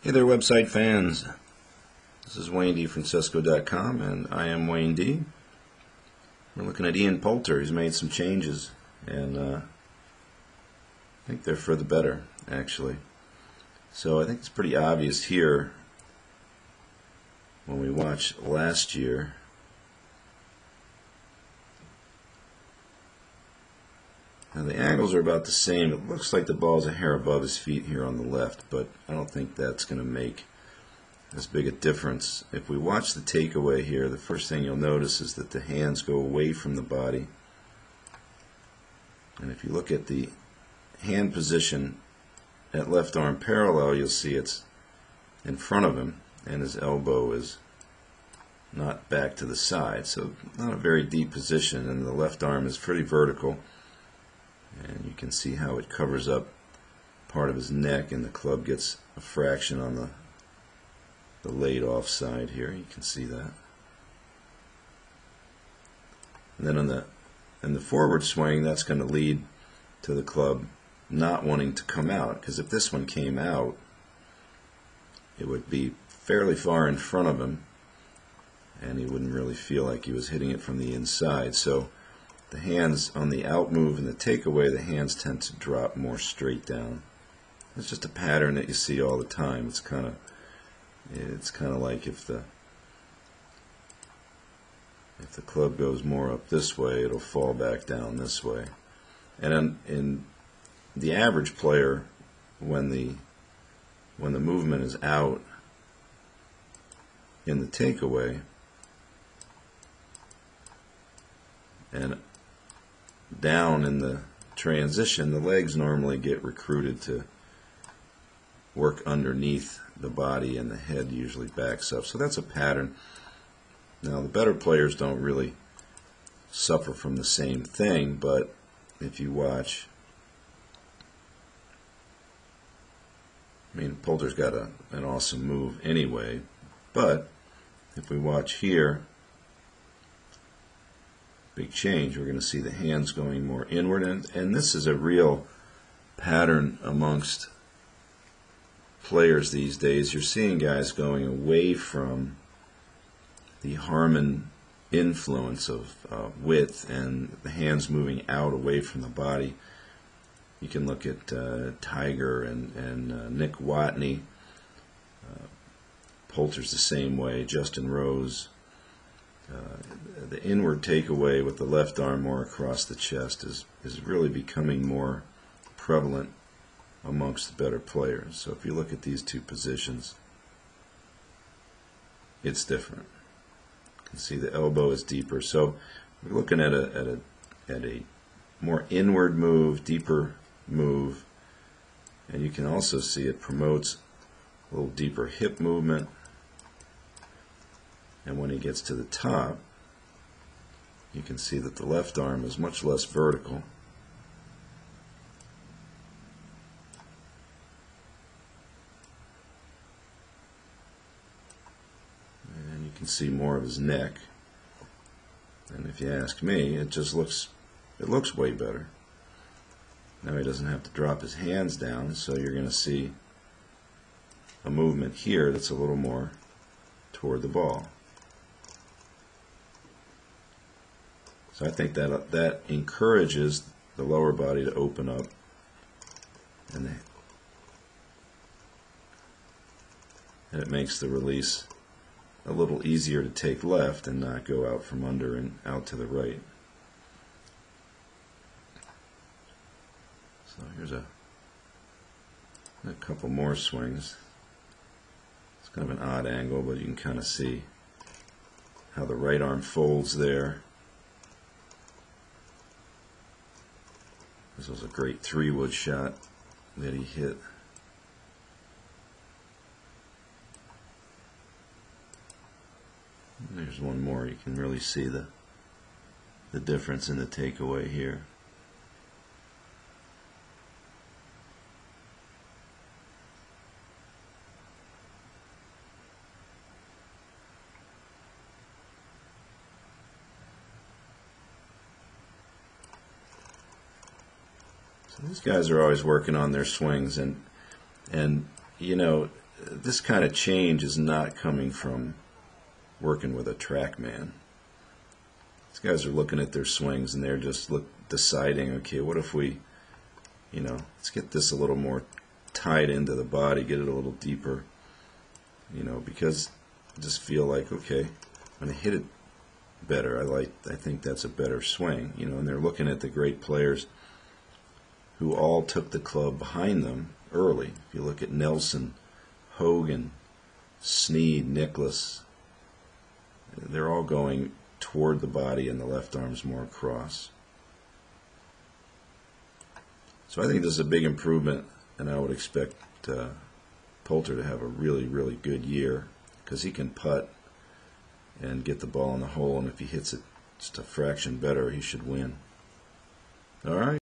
Hey there, website fans. This is Wayne Defrancesco.com, and I am Wayne D. We're looking at Ian Poulter. He's made some changes, and I think they're for the better, actually. So I think it's pretty obvious here when we watch last year. Now the angles are about the same. It looks like the ball's a hair above his feet here on the left, but I don't think that's going to make as big a difference. If we watch the takeaway here, the first thing you'll notice is that the hands go away from the body. And if you look at the hand position at left arm parallel, you'll see it's in front of him, and his elbow is not back to the side. So not a very deep position, and the left arm is pretty vertical. And you can see how it covers up part of his neck, and the club gets a fraction on the laid off side here. You can see that. And then in the forward swing, that's going to lead to the club not wanting to come out, because if this one came out, it would be fairly far in front of him, and he wouldn't really feel like he was hitting it from the inside. So the hands on the out move and the takeaway, the hands tend to drop more straight down. It's just a pattern that you see all the time. It's kind of like if the club goes more up this way, it'll fall back down this way. And in the average player, when the movement is out in the takeaway and down in the transition, the legs normally get recruited to work underneath the body, and the head usually backs up. So that's a pattern. Now the better players don't really suffer from the same thing, but if you watch, I mean, Poulter's got an awesome move anyway, but if we watch here, big change, we're going to see the hands going more inward, and this is a real pattern amongst players these days. You're seeing guys going away from the Harmon influence of width, and the hands moving out away from the body. You can look at Tiger and Nick Watney. Poulter's the same way. Justin Rose. The inward takeaway with the left arm more across the chest is really becoming more prevalent amongst the better players. So if you look at these two positions, it's different. You can see the elbow is deeper. So we're looking at a more inward move, deeper move, and you can also see it promotes a little deeper hip movement. And when he gets to the top, you can see that the left arm is much less vertical. And you can see more of his neck. And if you ask me, it looks way better. Now he doesn't have to drop his hands down, so you're going to see a movement here that's a little more toward the ball. So I think that encourages the lower body to open up, and it makes the release a little easier to take left and not go out from under and out to the right. So here's a couple more swings. It's kind of an odd angle, but you can kind of see how the right arm folds there. This was a great 3-wood shot that he hit. And there's one more. You can really see the difference in the takeaway here. So these guys are always working on their swings, and you know, this kind of change is not coming from working with a TrackMan. These guys are looking at their swings and they're just deciding, okay, what if we, let's get this a little more tied into the body, get it a little deeper, because I just feel like, okay, I'm going to hit it better. I think that's a better swing, and they're looking at the great players who all took the club behind them early. If you look at Nelson, Hogan, Snead, Nicklaus, they're all going toward the body and the left arm's more across. So I think this is a big improvement, and I would expect Poulter to have a really, really good year because he can putt and get the ball in the hole, and if he hits it just a fraction better, he should win. All right.